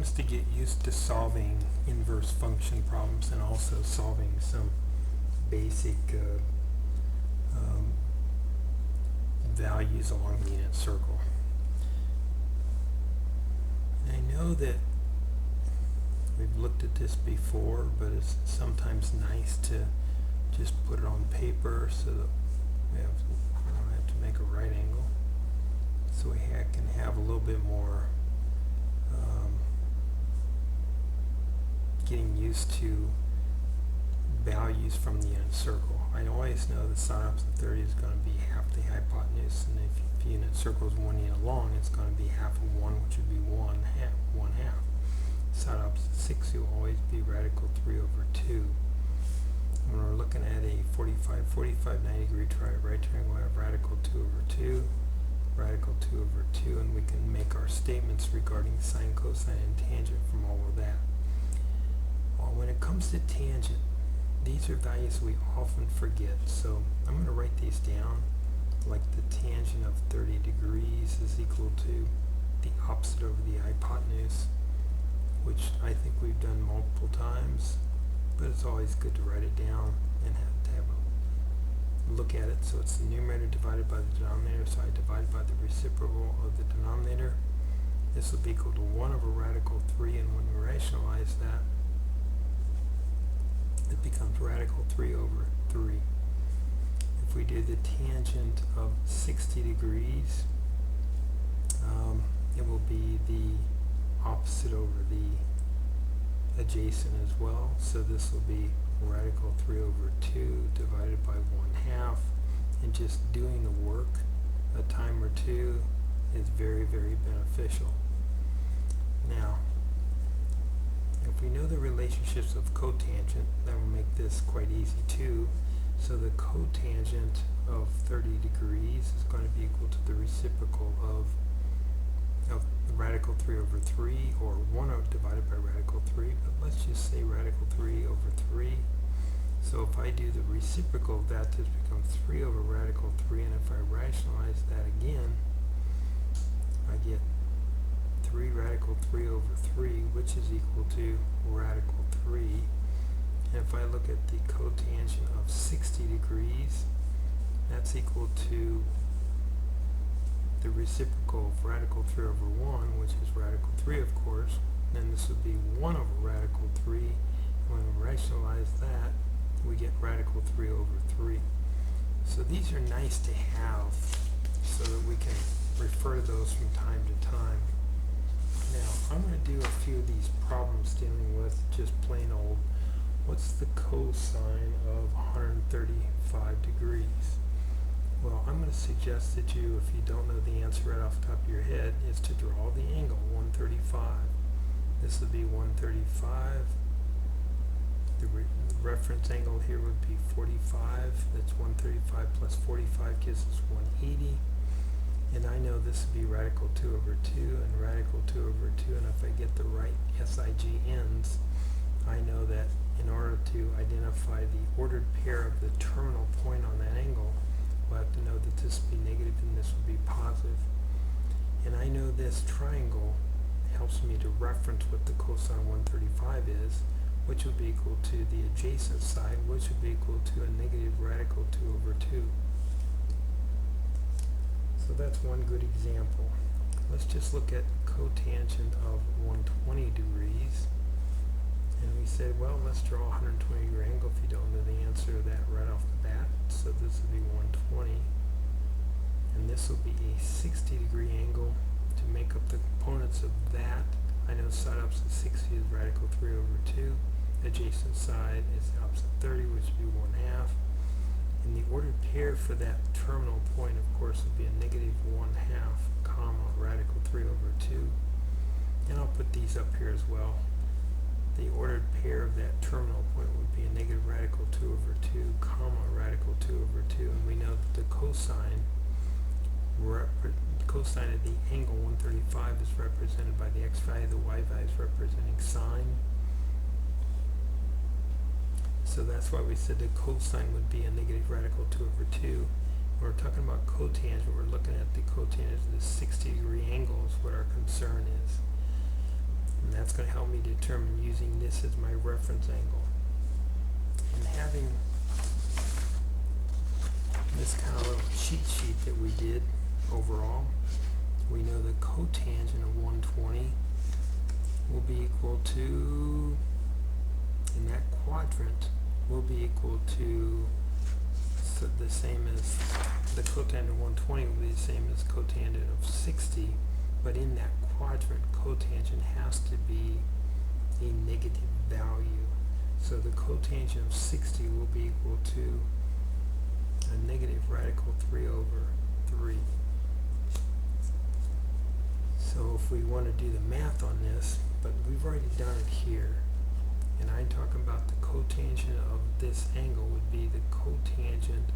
want us to get used to solving inverse function problems and also solving some basic values along the unit circle. I know that we've looked at this before, but it's sometimes nice to just put it on paper so that we don't have to make a right angle. So we can have a little bit more getting used to values from the unit circle. I always know that sine opposite 30 is going to be half the hypotenuse, and if the unit circle is 1 unit long, it's going to be half of 1, which would be 1 half. Sine opposite 60 will always be radical 3 over 2. When we're looking at a 45, 90 degree right triangle, we have radical 2 over 2, radical 2 over 2, and we can make our statements regarding sine, cosine, and tangent from all of that. Well, when it comes to tangent, these are values we often forget, so I'm going to write these down. Like the tangent of 30 degrees is equal to the opposite over the hypotenuse, which I think we've done multiple times, but it's always good to write it down and have a look at it. So it's the numerator divided by the denominator, so I divide by the reciprocal of the denominator. This will be equal to 1 over radical 3, and when we rationalize that, it becomes radical 3 over 3. If we do the tangent of 60 degrees, it will be the opposite over the adjacent as well. So this will be radical 3 over 2 divided by 1/2. And just doing the work a time or two is very, very beneficial. Now, if we know the relationships of cotangent, that will make this quite easy too. So the cotangent of 30 degrees is going to be equal to the reciprocal of radical 3 over 3, or 1 divided by radical 3, but let's just say radical 3 over 3. So if I do the reciprocal of that, this becomes 3 over radical 3, and if I rationalize that again, I get 3 radical 3 over 3, which is equal to radical 3. And if I look at the cotangent of 60 degrees, that's equal to the reciprocal of radical 3 over 1, which is radical 3, of course. Then this would be 1 over radical 3. And when we rationalize that, we get radical 3 over 3. So these are nice to have so that we can refer to those from time to time. Now, I'm going to do a few of these problems dealing with just plain old, what's the cosine of 135 degrees? Well, I'm going to suggest that you, if you don't know the answer right off the top of your head, is to draw the angle 135. This would be 135. The reference angle here would be 45. That's 135 plus 45 gives us 180. And I know this would be radical 2 over 2 and radical 2 over 2. And if I get the right SIG ends, I know that in order to identify the ordered pair of the terminal point on that angle, we'll have to know that this would be negative and this would be positive. And I know this triangle helps me to reference what the cosine 135 is, which would be equal to the adjacent side, which would be equal to a negative radical 2 over 2. So that's one good example. Let's just look at cotangent of 120 degrees. And we said, well, let's draw a 120 degree angle if you don't know the answer to that right off the bat. So this would be 120. And this will be a 60 degree angle. To make up the components of that, I know sine opposite 60 is radical 3 over 2. Adjacent side is opposite 30, which would be 1/2. And the ordered pair for that terminal point, of course, would be a negative 1/2, comma, radical 3 over 2. And I'll put these up here as well. The ordered pair of that terminal point would be a negative radical 2 over 2, comma, radical 2 over 2. And we know that the cosine of the angle 135 is represented by the x value, the y value is representing sine. So that's why we said the cosine would be a negative radical 2 over 2. When we're talking about cotangent, we're looking at the cotangent of the 60 degree angle is what our concern is. And that's going to help me determine using this as my reference angle. And having this kind of little cheat sheet that we did overall, we know the cotangent of 120 will be equal to, in that quadrant, will be equal to, so the same as, the cotangent of 120 will be the same as cotangent of 60, but in that quadrant, cotangent has to be a negative value. So the cotangent of 60 will be equal to a negative radical 3 over 3. So if we want to do the math on this, but we've already done it here, and I'm talking about the cotangent of this angle would be the cotangent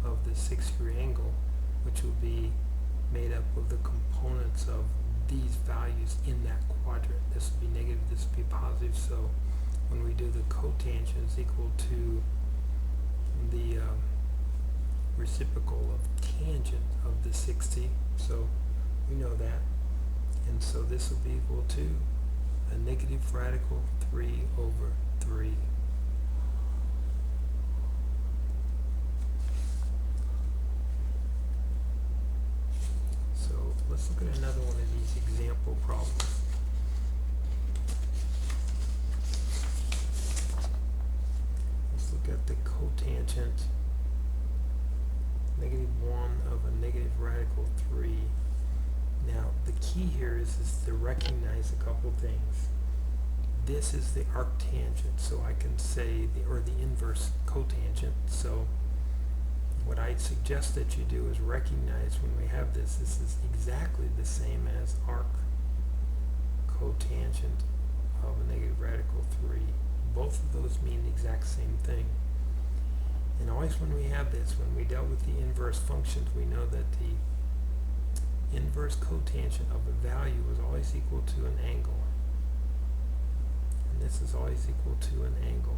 of the 6-degree angle, which will be made up of the components of these values in that quadrant. This will be negative, this will be positive, so when we do the cotangent is equal to the reciprocal of tangent of the 60, so we know that. And so this will be equal to a negative radical 3 over 3. So let's look at another one of these example problems. Let's look at the cotangent negative 1 of a negative radical 3. Now, the key here is to recognize a couple things. This is the arctangent, so I can say, or the inverse cotangent. So what I'd suggest that you do is recognize when we have this is exactly the same as arc cotangent of a negative radical 3. Both of those mean the exact same thing. And always when we have this, when we dealt with the inverse functions, we know that the inverse cotangent of a value is always equal to an angle. And this is always equal to an angle.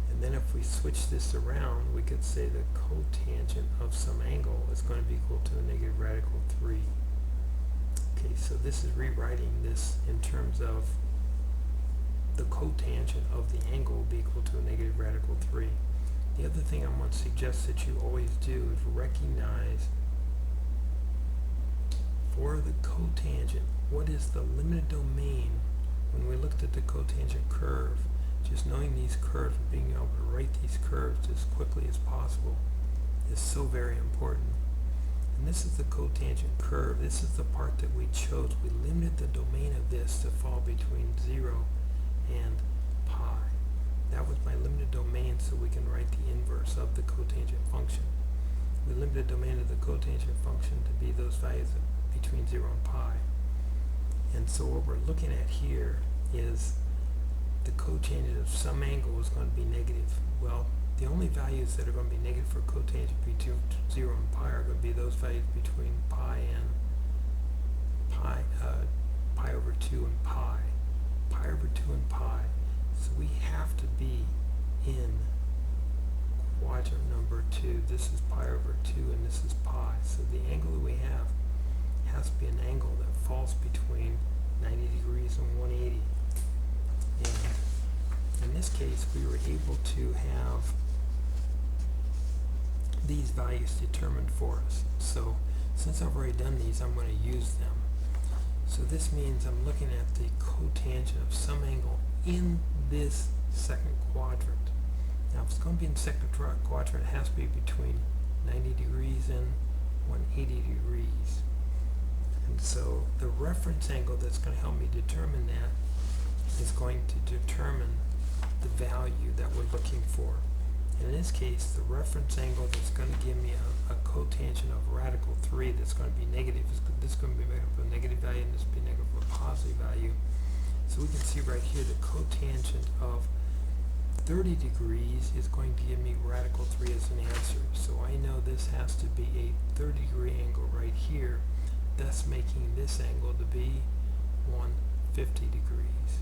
And then if we switch this around, we could say the cotangent of some angle is going to be equal to a negative radical 3. Okay, so this is rewriting this in terms of the cotangent of the angle will be equal to a negative radical 3. The other thing I want to suggest that you always do is recognize for the cotangent, what is the limited domain when we looked at the cotangent curve? Just knowing these curves and being able to write these curves as quickly as possible is so very important. And this is the cotangent curve. This is the part that we chose. We limited the domain of this to fall between 0 and pi. That was my limited domain, so we can write the inverse of the cotangent function. We limited the domain of the cotangent function to be those values between 0 and pi. And so what we're looking at here is the cotangent of some angle is going to be negative. Well, the only values that are going to be negative for cotangent between 0 and pi are going to be those values between pi and pi over 2 and pi. Pi over 2 and pi. So we have to be in quadrant number 2. This is pi over 2 and this is pi. So the angle that we have has to be an angle that falls between 90 degrees and 180. And in this case, we were able to have these values determined for us. So since I've already done these, I'm going to use them. So this means I'm looking at the cotangent of some angle in this second quadrant. Now if it's going to be in the second quadrant, it has to be between 90 degrees and 180 degrees. And so the reference angle that's going to help me determine that is going to determine the value that we're looking for. And in this case, the reference angle that's going to give me a cotangent of radical 3 that's going to be negative, this is going to be made up of a negative value and this will be negative of a positive value. So we can see right here the cotangent of 30 degrees is going to give me radical 3 as an answer. So I know this has to be a 30-degree angle right here, thus making this angle to be 150 degrees.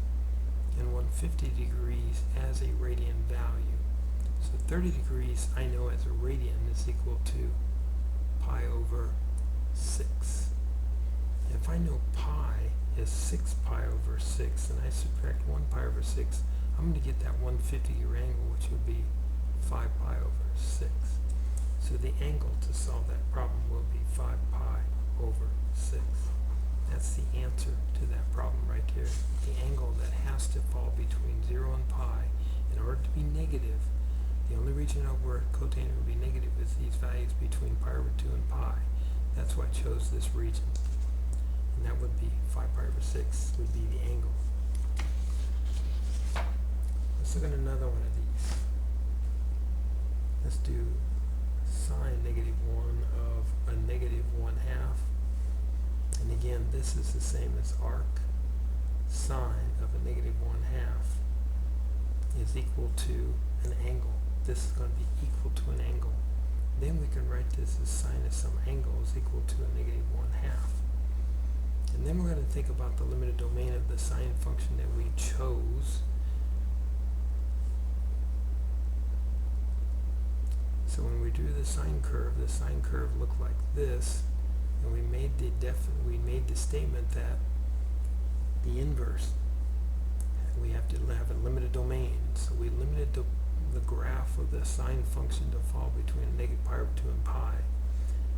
And 150 degrees as a radian value. So 30 degrees I know as a radian is equal to pi over 6. If I know pi is 6 pi over 6, and I subtract 1 pi over 6, I'm going to get that 150-degree angle, which would be 5 pi over 6. So the angle to solve that problem will be 5 pi over 6. That's the answer to that problem right there. The angle that has to fall between 0 and pi in order to be negative. The only region of where cotangent would be negative is these values between pi over 2 and pi. That's why I chose this region. And that would be 5 pi over 6 would be the angle. Let's look at another one of these. Let's do sine negative 1 of a negative 1/2. And again, this is the same as arc sine of a negative 1/2 is equal to an angle. This is going to be equal to an angle. Then we can write this as sine of some angle is equal to a negative 1/2. And then we're going to think about the limited domain of the sine function that we chose. So when we drew the sine curve looked like this, and we made the statement that the inverse, we have to have a limited domain. So we limited the graph of the sine function to fall between a negative pi over 2 and pi.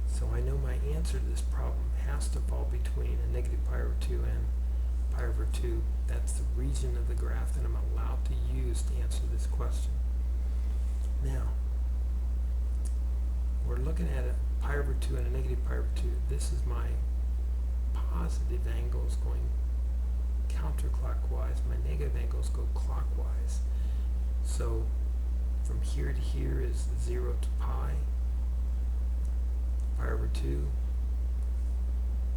So I know my answer to this problem has to fall between a negative pi over 2 and pi over 2. That's the region of the graph that I'm allowed to use to answer this question. Now, we're looking at a pi over 2 and a negative pi over 2. This is my positive angles going counterclockwise. My negative angles go clockwise. So from here to here is 0 to pi over 2.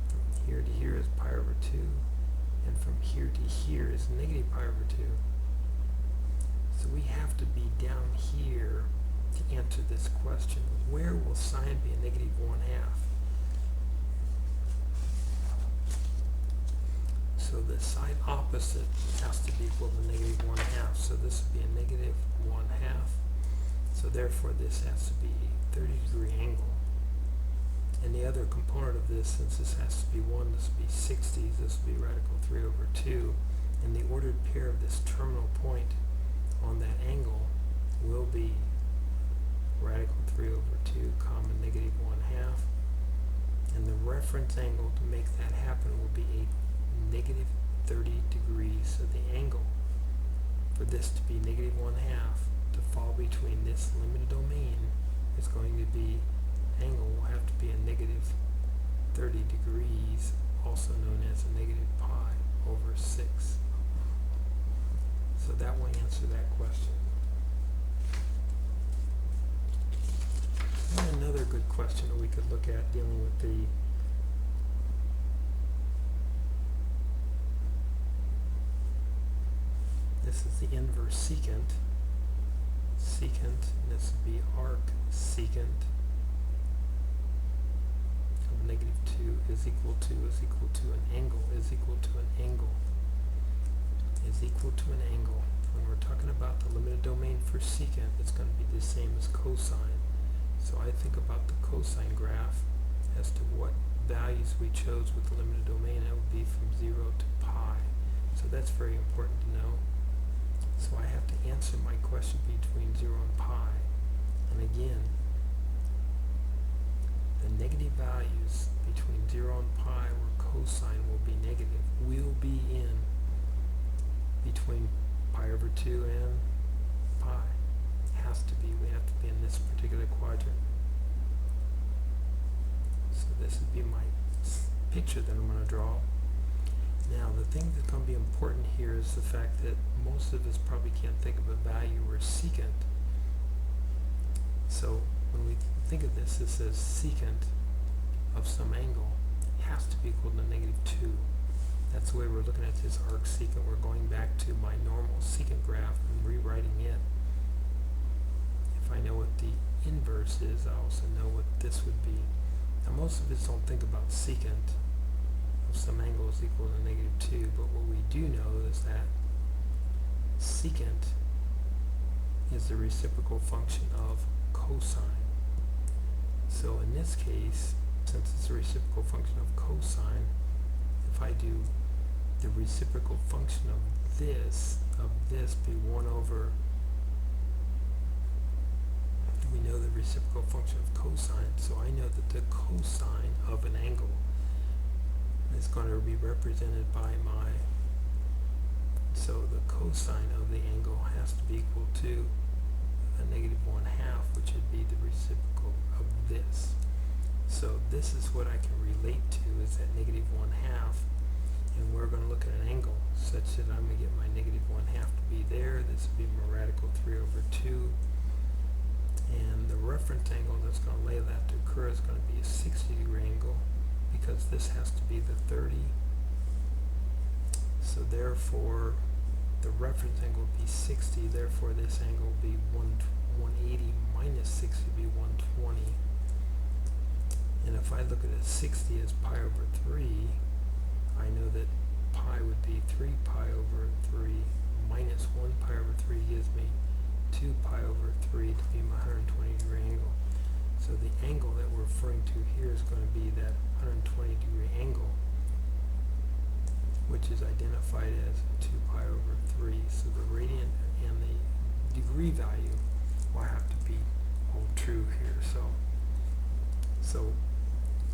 From here to here is pi over 2. And from here to here is negative pi over 2. So we have to be down here to answer this question. Where will sine be a negative 1/2? So the side opposite has to be equal to negative 1/2. So this would be a negative 1/2. So therefore this has to be a 30-degree angle. And the other component of this, since this has to be 1, this would be 60. This would be radical 3 over 2. And the ordered pair of this terminal point on that angle will be radical 3 over 2 comma negative 1/2. And the reference angle to make that happen will be a negative 30 degrees. So the angle for this to be negative 1/2 to fall between this limited domain is going to be, angle will have to be a negative 30 degrees, also known as a negative pi over 6. So that will answer that question. And another good question that we could look at dealing with this is the inverse secant, and this would be arc secant of negative 2 is equal to an angle is equal to an angle is equal to an angle. When we're talking about the limited domain for secant, it's going to be the same as cosine. So I think about the cosine graph as to what values we chose with the limited domain. It would be from 0 to pi. So that's very important to know. So I have to answer my question between 0 and pi. And again, the negative values between 0 and pi, where cosine will be negative, will be in between pi over 2 and pi. Has to be. We have to be in this particular quadrant. So this would be my picture that I'm going to draw. Now the thing that's going to be important here is the fact that most of us probably can't think of a value where secant. So when we think of this, it says secant of some angle has to be equal to negative 2. That's the way we're looking at this arc secant. We're going back to my normal secant graph and rewriting it. If I know what the inverse is, I also know what this would be. Now most of us don't think about secant of some angle is equal to negative 2, but what we do know is that secant is the reciprocal function of cosine. So in this case, since it's a reciprocal function of cosine, if I do the reciprocal function of this be 1 over, we know the reciprocal function of cosine, so I know that the cosine of an angle is going to be represented by so the cosine of the angle has to be equal to a negative 1/2, which would be the reciprocal of this. So this is what I can relate to, is that negative 1/2, and we're going to look at an angle such that I'm going to get my negative 1/2 to be there. This would be my radical 3 over 2. And the reference angle that's going to allow that to occur is going to be a 60-degree angle, because this has to be the 30. So therefore, the reference angle would be 60. Therefore, this angle would be 180 minus 60 would be 120. And if I look at a 60 as pi over 3, I know that pi would be 3 pi over 3 minus 1 pi over 3 gives me 2 pi over 3 to be my 120-degree angle. So the angle that we're referring to here is going to be that 120-degree angle, which is identified as 2 pi over 3. So the radian and the degree value will have to be hold true here. So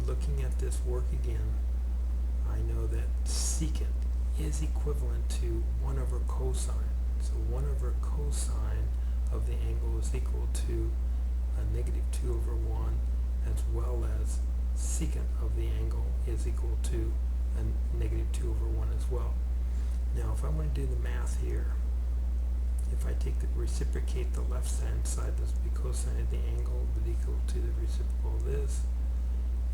looking at this work again, I know that secant is equivalent to 1 over cosine. So 1 over cosine of the angle is equal to a negative 2 over 1, as well as secant of the angle is equal to a negative 2 over 1 as well. Now if I want to do the math here, if I take the reciprocate the left hand side, this will be cosine of the angle but equal to the reciprocal of this,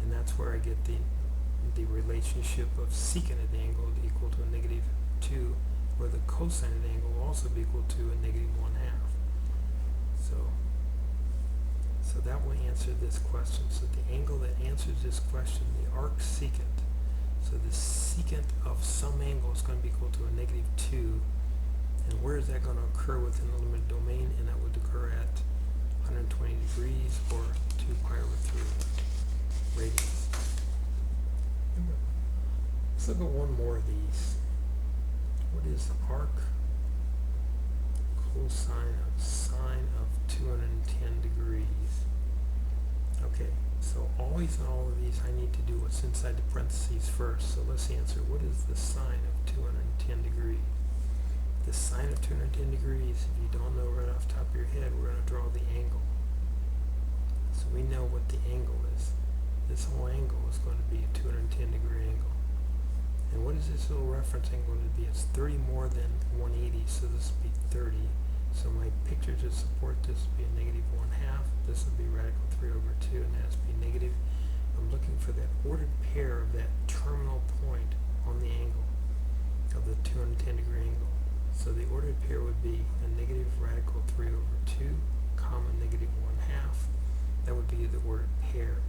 and that's where I get the relationship of secant of the angle equal to a negative 2, where the cosine of the angle will also be equal to a negative 1/2. So that will answer this question. So the angle that answers this question, the arc secant, so the secant of some angle is going to be equal to a negative 2. And where is that going to occur within the limited domain? And that would occur at 120 degrees or 2 pi over 3 radians. Let's look at one more of these. What is the arc cosine of sine of 210 degrees? Okay, so always in all of these I need to do what's inside the parentheses first. So let's answer, what is the sine of 210 degrees? The sine of 210 degrees, if you don't know right off the top of your head, we're going to draw the angle. So we know what the angle is. This whole angle is going to be a 210 degree angle. And what is this little reference angle going to be? It's 30 more than 180, so this would be 30. So my picture to support this would be a negative 1/2. This would be radical 3 over 2, and that would be negative. I'm looking for that ordered pair of that terminal point on the angle of the 210 degree angle. So the ordered pair would be a negative radical 3 over 2, comma negative 1/2. That would be the ordered pair.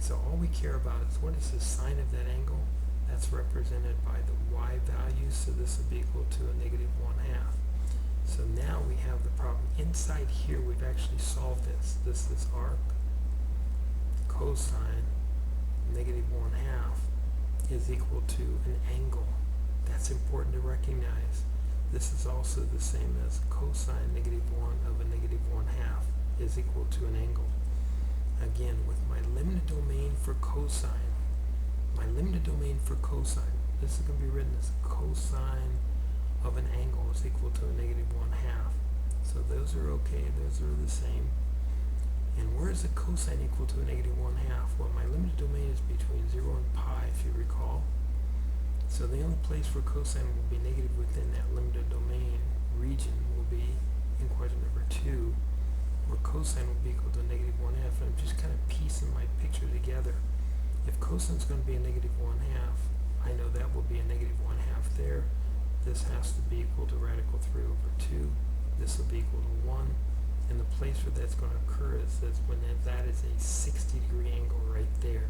So all we care about is what is the sine of that angle? That's represented by the y value, so this would be equal to a negative 1/2. So now we have the problem. Inside here we've actually solved this. This is arc cosine negative 1/2 is equal to an angle. That's important to recognize. This is also the same as cosine negative 1 of a negative 1/2 is equal to an angle. Again, with my limited domain for cosine, this is going to be written as cosine of an angle is equal to a negative 1/2. So those are okay, those are the same. And where is the cosine equal to a negative 1/2? Well, my limited domain is between 0 and pi, if you recall. So the only place where cosine will be negative within that limited domain region will be in quadrant number 2, where cosine will be equal to a negative 1/2. And I'm just kind of piecing my picture together. If cosine is going to be a negative 1/2, I know that will be a negative 1/2 there. This has to be equal to radical 3 over 2. This will be equal to 1. And the place where that's going to occur is when that is a 60-degree angle right there.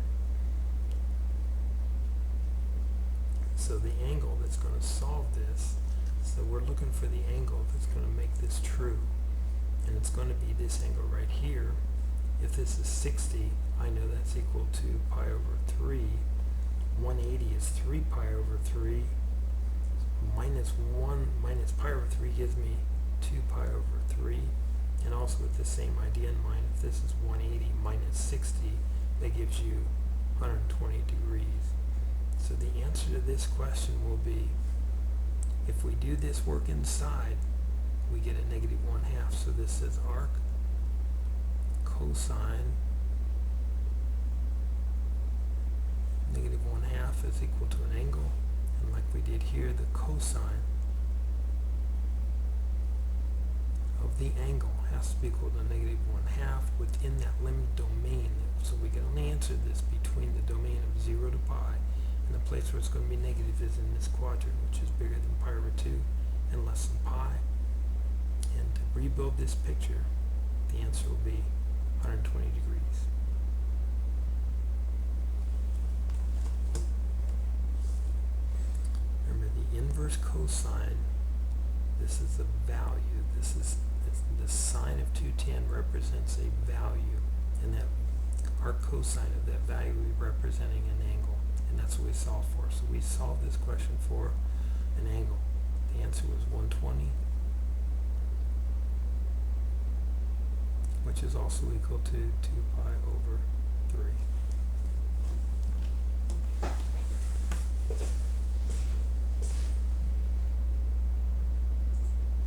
So the angle that's going to solve this, so we're looking for the angle that's going to make this true. And it's going to be this angle right here. If this is 60, I know that's equal to pi over 3 180 is 3 pi over 3. Minus 1 minus pi over 3 gives me 2 pi over 3. And also with the same idea in mind, if this is 180 minus 60, that gives you 120 degrees. So the answer to this question will be, if we do this work inside, we get a negative 1/2. So this says arc cosine negative 1/2 is equal to an angle. And like we did here, the cosine of the angle has to be equal to negative 1/2 within that limited domain. So we can only answer this between the domain of 0 to pi, and the place where it's going to be negative is in this quadrant, which is bigger than pi over 2 and less than pi. And to rebuild this picture, the answer will be 120 degrees. Remember, the inverse cosine, this is the value. This is the sine of 2tan represents a value, and that our cosine of that value is representing an angle, and that's what we solved for. So we solved this question for an angle. The answer was 120, which is also equal to 2 pi over 3.